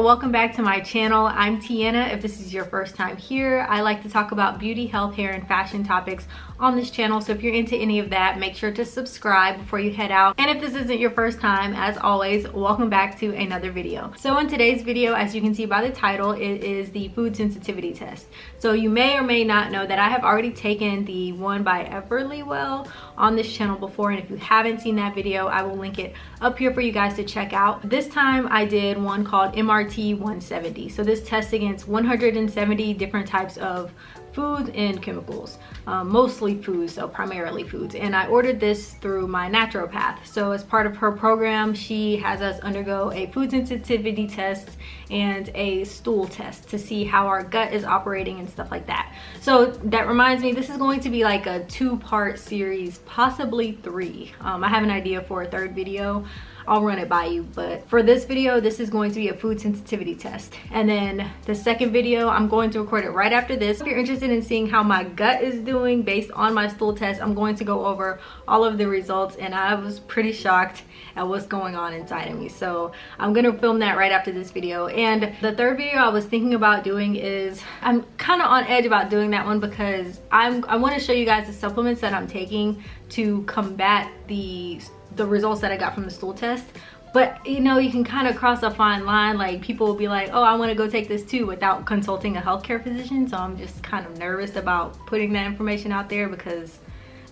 welcome back to my channel. I'm Tiana. If this is your first time here, I like to talk about beauty, health, hair, and fashion topics on this channel. So if you're into any of that, make sure to subscribe before you head out. And if this isn't your first time, as always, welcome back to another video. So in today's video, as you can see by the title, it is the food sensitivity test. So you may or may not know that I have already taken the one by Everlywell on this channel before, and if you haven't seen that video, I will link it up here for you guys to check out. This time I did one called MRT 170. So this tests against 170 different types of foods and chemicals, mostly foods, so primarily foods. And I ordered this through my naturopath. So as part of her program, she has us undergo a food sensitivity test and a stool test to see how our gut is operating and stuff like that. So that reminds me, this is going to be like a two-part series, possibly three. I have an idea for a third video. I'll run it by you, but for this video, this is going to be a food sensitivity test. And then the second video, I'm going to record it right after this. If you're interested in seeing how my gut is doing based on my stool test, I'm going to go over all of the results, and I was pretty shocked at what's going on inside of me. So I'm gonna film that right after this video. And the third video I was thinking about doing is, I'm kind of on edge about doing that one because I want to show you guys the supplements that I'm taking to combat the results that I got from the stool test. But you know, you can kind of cross a fine line. Like, people will be like, oh, I want to go take this too, without consulting a healthcare physician. So I'm just kind of nervous about putting that information out there because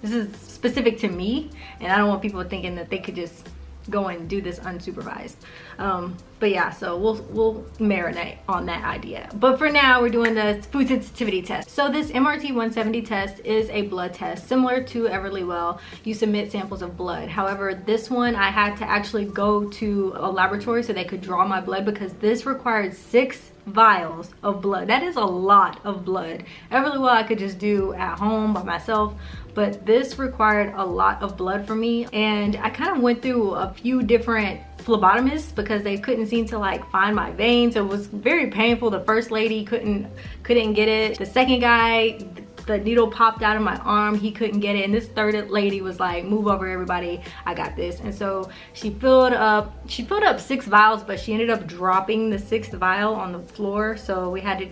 this is specific to me, and I don't want people thinking that they could just go and do this unsupervised. But yeah, so we'll marinate on that idea. But for now, we're doing the food sensitivity test. So this MRT 170 test is a blood test similar to Everlywell. You submit samples of blood. However, this one I had to actually go to a laboratory so they could draw my blood, because this required 6 vials of blood. That is a lot of blood. Everlywell I could just do at home by myself, but this required a lot of blood for me. And I kind of went through a few different phlebotomists because they couldn't seem to like find my veins. So it was very painful. The first lady couldn't get it. The second guy, the needle popped out of my arm, he couldn't get it. And this third lady was like, move over everybody, I got this. And so she filled up 6 vials, but she ended up dropping the 6th vial on the floor. So I had to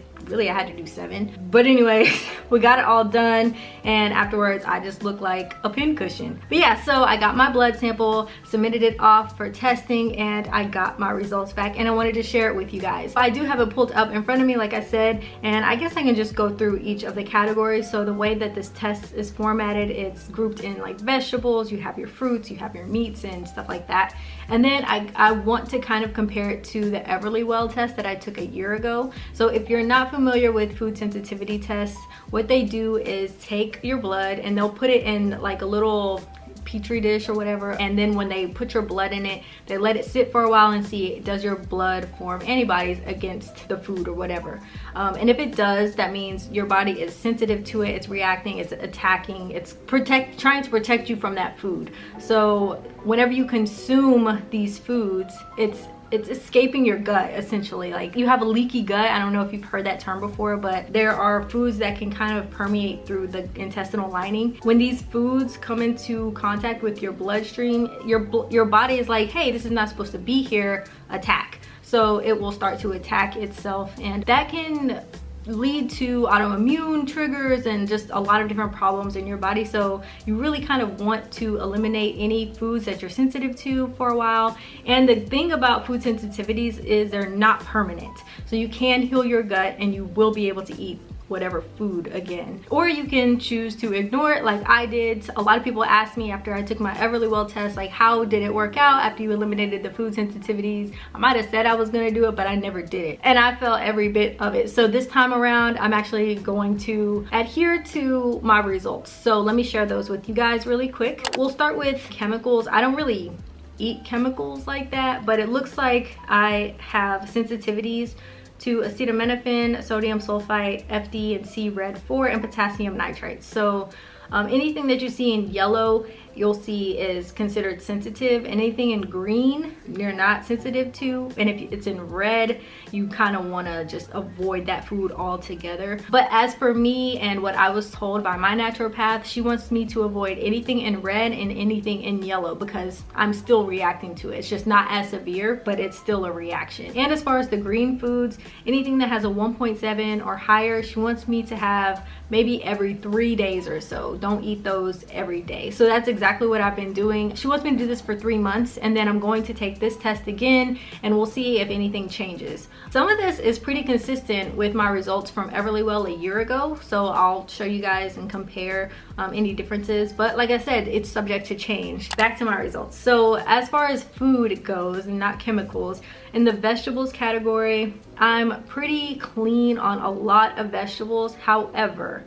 do 7. But anyway, we got it all done, and afterwards I just looked like a pincushion. But yeah, so I got my blood sample, submitted it off for testing, and I got my results back, and I wanted to share it with you guys. I do have it pulled up in front of me, like I said, and I guess I can just go through each of the categories. So the way that this test is formatted, it's grouped in like vegetables, you have your fruits, you have your meats and stuff like that. And then I want to kind of compare it to the Everlywell test that I took a year ago. So if you're not familiar with food sensitivity tests, what they do is take your blood and they'll put it in like a little petri dish or whatever, and then when they put your blood in it, they let it sit for a while and see, does your blood form antibodies against the food or whatever. And if it does, that means your body is sensitive to it, it's reacting, it's attacking, it's trying to protect you from that food. So whenever you consume these foods, it's escaping your gut, essentially. Like, you have a leaky gut. I don't know if you've heard that term before, but there are foods that can kind of permeate through the intestinal lining. When these foods come into contact with your bloodstream, your body is like, hey, this is not supposed to be here, attack. So it will start to attack itself, and that can lead to autoimmune triggers and just a lot of different problems in your body. So you really kind of want to eliminate any foods that you're sensitive to for a while. And the thing about food sensitivities is they're not permanent. So you can heal your gut and you will be able to eat whatever food again, or you can choose to ignore it like I did. A lot of people asked me after I took my Everlywell test, like, how did it work out after you eliminated the food sensitivities? I might have said I was gonna do it, but I never did it, and I felt every bit of it. So this time around, I'm actually going to adhere to my results. So let me share those with you guys really quick. We'll start with chemicals. I don't really eat chemicals like that, but it looks like I have sensitivities to acetaminophen, sodium sulfite, FD and C red 4, and potassium nitrate. So Anything that you see in yellow, you'll see is considered sensitive. Anything in green, you're not sensitive to. And if it's in red, you kind of want to just avoid that food altogether. But as for me and what I was told by my naturopath, she wants me to avoid anything in red and anything in yellow because I'm still reacting to it. It's just not as severe, but it's still a reaction. And as far as the green foods, anything that has a 1.7 or higher, she wants me to have maybe every 3 days or so. Don't eat those every day. So that's exactly what I've been doing. She wants me to do this for 3 months, and then I'm going to take this test again and we'll see if anything changes. Some of this is pretty consistent with my results from Everlywell a year ago, so I'll show you guys and compare any differences. But like I said, it's subject to change. Back to my results. So as far as food goes, and not chemicals, in the vegetables category, I'm pretty clean on a lot of vegetables. However,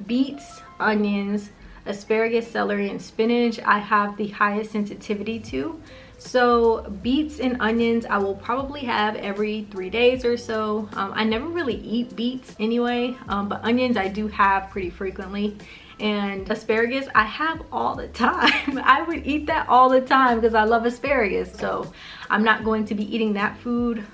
beets, onions, asparagus, celery, and spinach, I have the highest sensitivity to. So beets and onions, I will probably have every 3 days or so. I never really eat beets anyway, but onions I do have pretty frequently. And asparagus, I have all the time. I would eat that all the time because I love asparagus. So I'm not going to be eating that food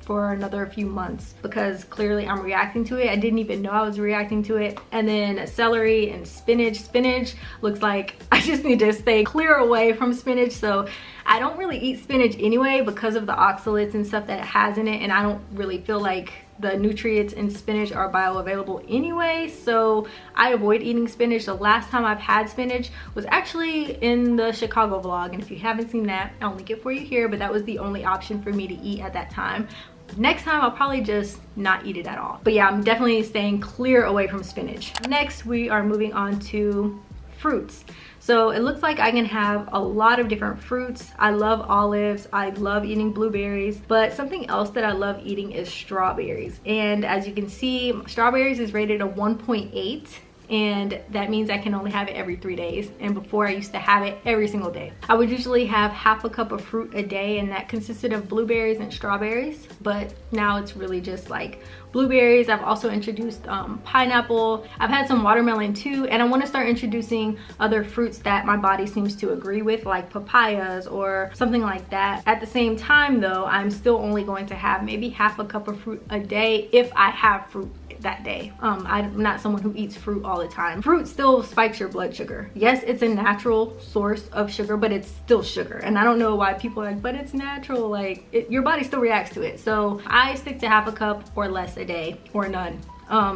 for another few months because clearly I'm reacting to it. I didn't even know I was reacting to it. And then celery and spinach. Spinach looks like I just need to stay clear away from spinach. So I don't really eat spinach anyway because of the oxalates and stuff that it has in it, and I don't really feel like the nutrients in spinach are bioavailable anyway, so I avoid eating spinach. The last time I've had spinach was actually in the Chicago vlog, and if you haven't seen that, I'll link it for you here, but that was the only option for me to eat at that time. Next time I'll probably just not eat it at all. But yeah, I'm definitely staying clear away from spinach. Next, we are moving on to fruits. So it looks like I can have a lot of different fruits. I love olives, I love eating blueberries, but something else that I love eating is strawberries. And as you can see, strawberries is rated a 1.8. and that means I can only have it every 3 days, and before I used to have it every single day. I would usually have half a cup of fruit a day, and that consisted of blueberries and strawberries, but now it's really just like blueberries. I've also introduced pineapple. I've had some watermelon too, and I want to start introducing other fruits that my body seems to agree with, like papayas or something like that. At the same time though, I'm still only going to have maybe half a cup of fruit a day if I have fruit that day. I'm not someone who eats fruit all the time. Fruit still spikes your blood sugar. Yes, it's a natural source of sugar, but it's still sugar. And I don't know why people are like, but it's natural. Like, your body still reacts to it. So I stick to half a cup or less a day, or none.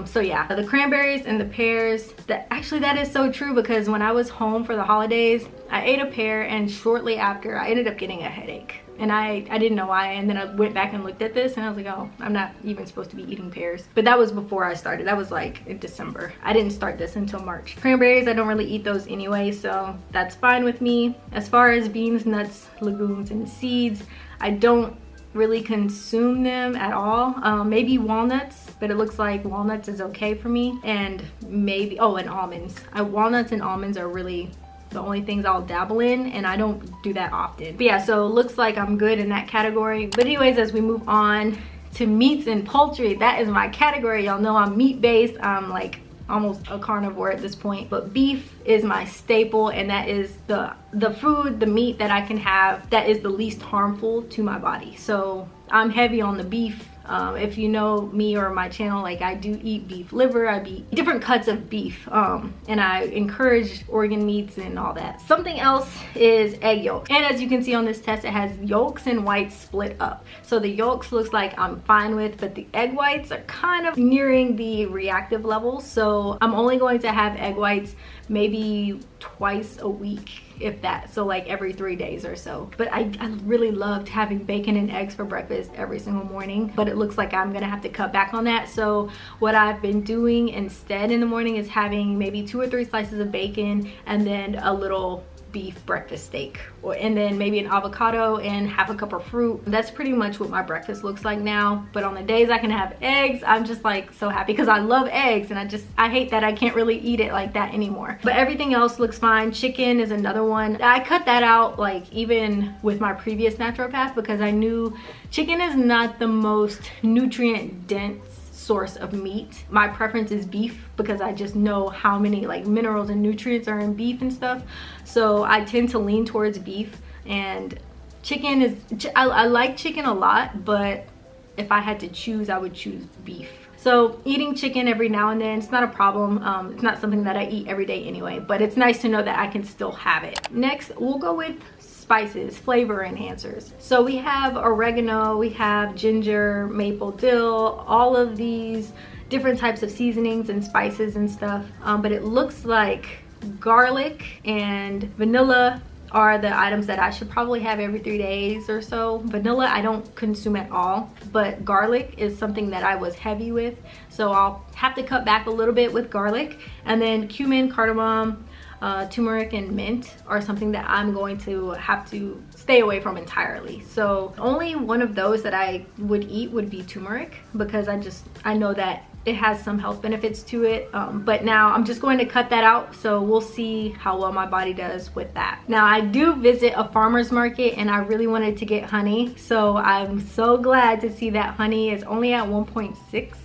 So yeah, the cranberries and the pears, actually that is so true, because when I was home for the holidays, I ate a pear, and shortly after I ended up getting a headache. And I didn't know why, and then I went back and looked at this and I was like, oh, I'm not even supposed to be eating pears. But that was before I started. That was like in December. I didn't start this until March. Cranberries, I don't really eat those anyway, so that's fine with me. As far as beans, nuts, legumes, and seeds, I don't really consume them at all. Maybe walnuts, but it looks like walnuts is okay for me. And maybe, oh, and almonds. Walnuts and almonds are really the only things I'll dabble in, and I don't do that often. But yeah, so it looks like I'm good in that category. But anyways, as we move on to meats and poultry, that is my category. Y'all know I'm meat-based. I'm like almost a carnivore at this point, but beef is my staple, and that is the meat that I can have that is the least harmful to my body. So I'm heavy on the beef. If you know me or my channel, like, I do eat beef liver, I eat different cuts of beef, and I encourage organ meats and all that. Something else is egg yolk, and as you can see on this test, it has yolks and whites split up. So the yolks looks like I'm fine with, but the egg whites are kind of nearing the reactive level. So I'm only going to have egg whites maybe twice a week, if that, so like every 3 days or so. But I really loved having bacon and eggs for breakfast every single morning, but it looks like I'm gonna have to cut back on that. So what I've been doing instead in the morning is having maybe 2 or 3 slices of bacon and then a little beef breakfast steak, and then maybe an avocado and half a cup of fruit. That's pretty much what my breakfast looks like now. But on the days I can have eggs, I'm just like so happy, because I love eggs, and I hate that I can't really eat it like that anymore. But everything else looks fine. Chicken is another one. I cut that out, like, even with my previous naturopath, because I knew chicken is not the most nutrient dense source of meat. My preference is beef because I just know how many like minerals and nutrients are in beef and stuff. So I tend to lean towards beef. And chicken is, I like chicken a lot, but if I had to choose, I would choose beef. So eating chicken every now and then, it's not a problem. It's not something that I eat every day anyway, but it's nice to know that I can still have it. Next, we'll go with spices, flavor enhancers. So we have oregano, we have ginger, maple dill, all of these different types of seasonings and spices and stuff. But it looks like garlic and vanilla are the items that I should probably have every 3 days or so. Vanilla I don't consume at all, but garlic is something that I was heavy with, so I'll have to cut back a little bit with garlic. And then cumin, cardamom, turmeric, and mint are something that I'm going to have to stay away from entirely. So only one of those that I would eat would be turmeric, because I know that it has some health benefits to it, but now I'm just going to cut that out, so we'll see how well my body does with that. Now I do visit a farmer's market and I really wanted to get honey, so I'm so glad to see that honey is only at 1.6,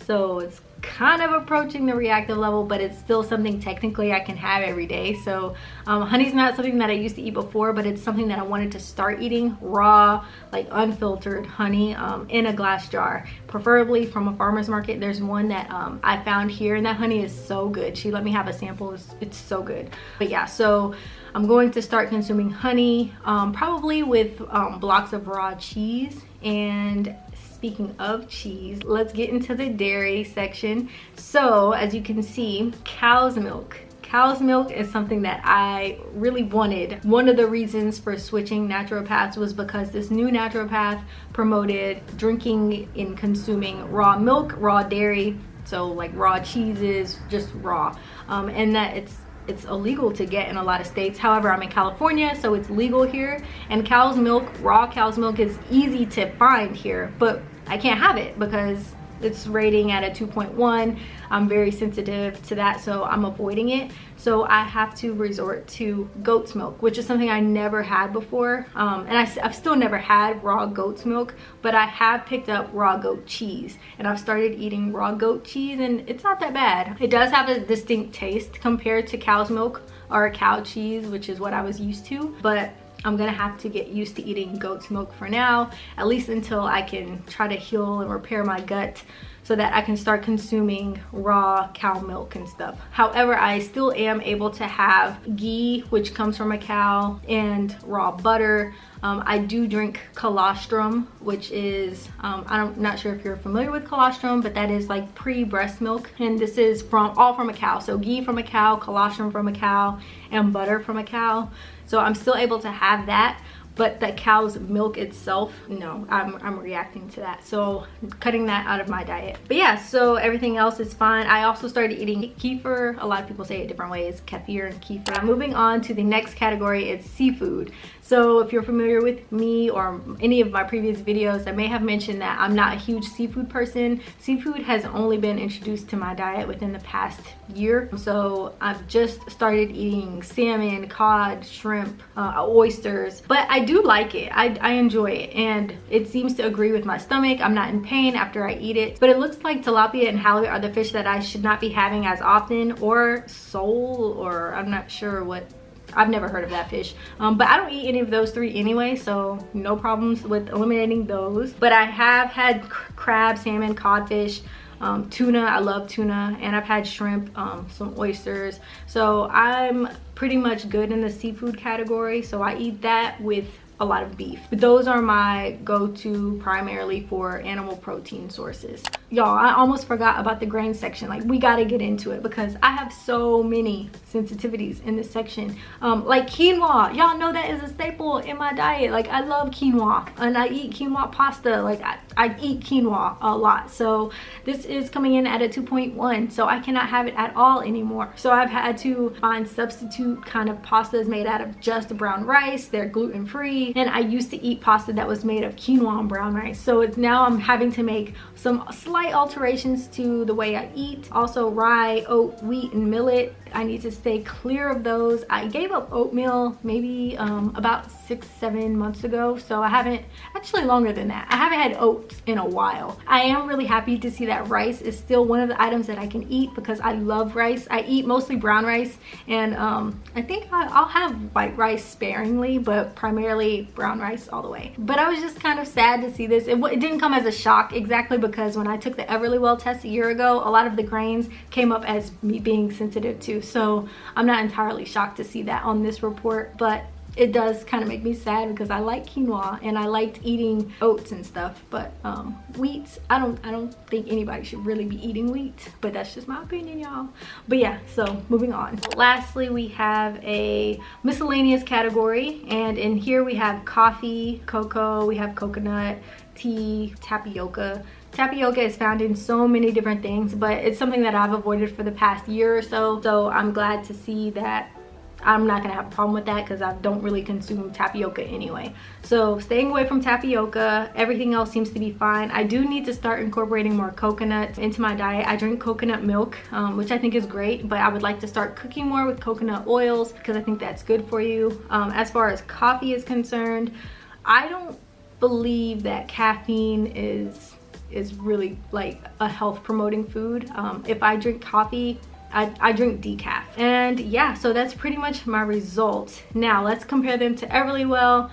so it's kind of approaching the reactive level, but it's still something technically I can have every day. So honey's not something that I used to eat before, but it's something that I wanted to start eating raw, like unfiltered honey in a glass jar, preferably from a farmer's market. There's one that I found here, and that honey is so good. She let me have a sample. It's so good. But yeah, so I'm going to start consuming honey, probably with blocks of raw cheese. And speaking of cheese, let's get into the dairy section. So as you can see, cow's milk. Cow's milk is something that I really wanted. One of the reasons for switching naturopaths was because this new naturopath promoted drinking and consuming raw milk, raw dairy, so like raw cheeses, just raw, and that it's illegal to get in a lot of states. However, I'm in California, so it's legal here. And cow's milk, raw cow's milk, is easy to find here, but I can't have it because it's rating at a 2.1. I'm very sensitive to that, so I'm avoiding it. So I have to resort to goat's milk, which is something I never had before. And I've still never had raw goat's milk, but I have picked up raw goat cheese, and I've started eating raw goat cheese, and it's not that bad. It does have a distinct taste compared to cow's milk or cow cheese, which is what I was used to, but I'm gonna have to get used to eating goat's milk for now, at least until I can try to heal and repair my gut so that I can start consuming raw cow milk and stuff. However, I still am able to have ghee, which comes from a cow, and raw butter. I do drink colostrum, which is, I'm not sure if you're familiar with colostrum, but that is like pre-breast milk. And this is all from a cow. So ghee from a cow, colostrum from a cow, and butter from a cow. So I'm still able to have that. But the cow's milk itself, no, I'm reacting to that. So cutting that out of my diet. But yeah, so everything else is fine. I also started eating kefir. A lot of people say it different ways, kefir and kefir. Moving on to the next category, it's seafood. So if you're familiar with me or any of my previous videos, I may have mentioned that I'm not a huge seafood person. Seafood has only been introduced to my diet within the past year. So I've just started eating salmon, cod, shrimp, oysters, but I do like it. I enjoy it, and it seems to agree with my stomach. I'm not in pain after I eat it. But it looks like tilapia and halibut are the fish that I should not be having as often, or sole, or I'm not sure what. I've never heard of that fish, but I don't eat any of those three anyway, so no problems with eliminating those. But I have had crab, salmon, codfish, tuna. I love tuna, and I've had shrimp, some oysters. So I'm pretty much good in the seafood category, so I eat that with a lot of beef. But those are my go-to primarily for animal protein sources. Y'all, I almost forgot about the grain section. Like, we gotta get into it because I have so many sensitivities in this section. Like quinoa, y'all know that is a staple in my diet. Like, I love quinoa, and I eat quinoa pasta. Like, I eat quinoa a lot. So this is coming in at a 2.1, so I cannot have it at all anymore. So I've had to find substitute kind of pastas made out of just brown rice. They're gluten-free, and I used to eat pasta that was made of quinoa and brown rice. So now I'm having to make some slight alterations to the way I eat. Also, rye, oat, wheat, and millet, I need to stay clear of those. I gave up oatmeal maybe about 6-7 months ago, so I haven't, actually longer than that, I haven't had oats in a while. I am really happy to see that rice is still one of the items that I can eat because I love rice. I eat mostly brown rice, and I think I'll have white rice sparingly, but primarily brown rice all the way. But I was just kind of sad to see this. It didn't come as a shock exactly, because when I took the Everlywell test a year ago, a lot of the grains came up as me being sensitive to, so I'm not entirely shocked to see that on this report. But it does kind of make me sad because I like quinoa and I liked eating oats and stuff, but wheat, I don't think anybody should really be eating wheat, but that's just my opinion, y'all. But yeah, so moving on. Lastly, we have a miscellaneous category, and in here we have coffee, cocoa, we have coconut, tea, tapioca. Tapioca is found in so many different things, but it's something that I've avoided for the past year or so, so I'm glad to see that I'm not gonna have a problem with that because I don't really consume tapioca anyway. So staying away from tapioca. Everything else seems to be fine. I do need to start incorporating more coconut into my diet. I drink coconut milk, which I think is great, but I would like to start cooking more with coconut oils because I think that's good for you. As far as coffee is concerned, I don't believe that caffeine is really like a health promoting food. If I drink coffee, I drink decaf. And yeah, so that's pretty much my results. Now let's compare them to Everlywell.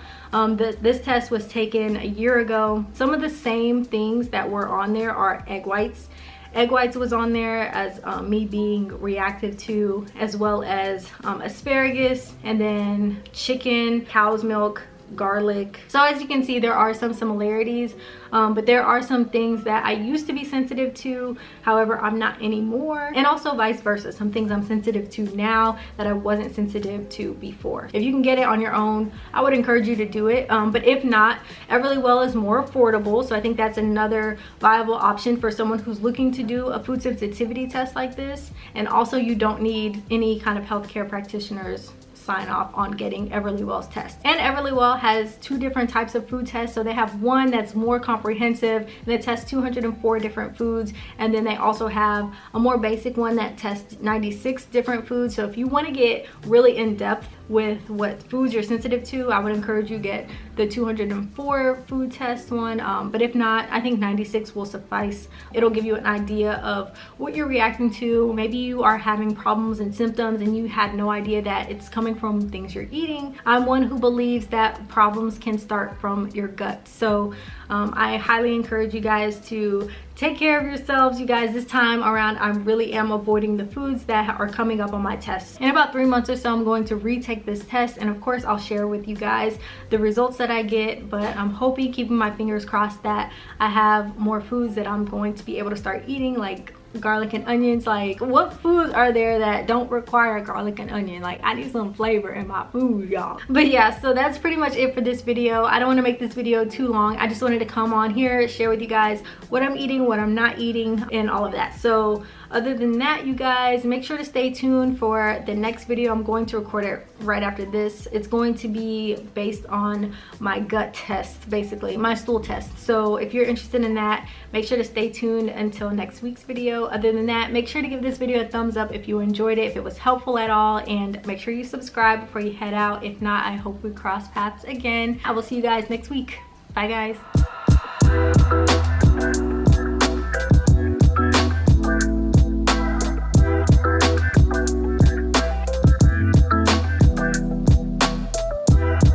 This test was taken a year ago. Some of the same things that were on there are egg whites. Egg whites was on there as me being reactive to, as well as asparagus, and then chicken, cow's milk, garlic. So as you can see, there are some similarities, but there are some things that I used to be sensitive to, however I'm not anymore, and also vice versa. Some things I'm sensitive to now that I wasn't sensitive to before. If you can get it on your own, I would encourage you to do it, but if not, Everlywell is more affordable, so I think that's another viable option for someone who's looking to do a food sensitivity test like this. And also, you don't need any kind of healthcare practitioners sign off on getting Everlywell's test. And Everlywell has two different types of food tests. So they have one that's more comprehensive and it tests 204 different foods, and then they also have a more basic one that tests 96 different foods. So if you want to get really in depth with what foods you're sensitive to, I would encourage you get the 204 food test one, but if not, I think 96 will suffice. It'll give you an idea of what you're reacting to. Maybe you are having problems and symptoms and you had no idea that it's coming from things you're eating. I'm one who believes that problems can start from your gut, so I highly encourage you guys to take care of yourselves. You guys, this time around, I really am avoiding the foods that are coming up on my test. In about 3 months or so, I'm going to retake this test, and of course I'll share with you guys the results that I get, but I'm hoping, keeping my fingers crossed, that I have more foods that I'm going to be able to start eating, like garlic and onions. Like, what foods are there that don't require garlic and onion? Like, I need some flavor in my food, y'all. But yeah, so that's pretty much it for this video. I don't want to make this video too long. I just wanted to come on here, share with you guys what I'm eating, what I'm not eating, and all of that. So other than that, you guys, make sure to stay tuned for the next video. I'm going to record it right after this. It's going to be based on my gut test, basically my stool test. So if you're interested in that, make sure to stay tuned until next week's video. Other than that, make sure to give this video a thumbs up if you enjoyed it, if it was helpful at all, and make sure you subscribe before you head out. If not, I hope we cross paths again. I will see you guys next week. Bye, guys.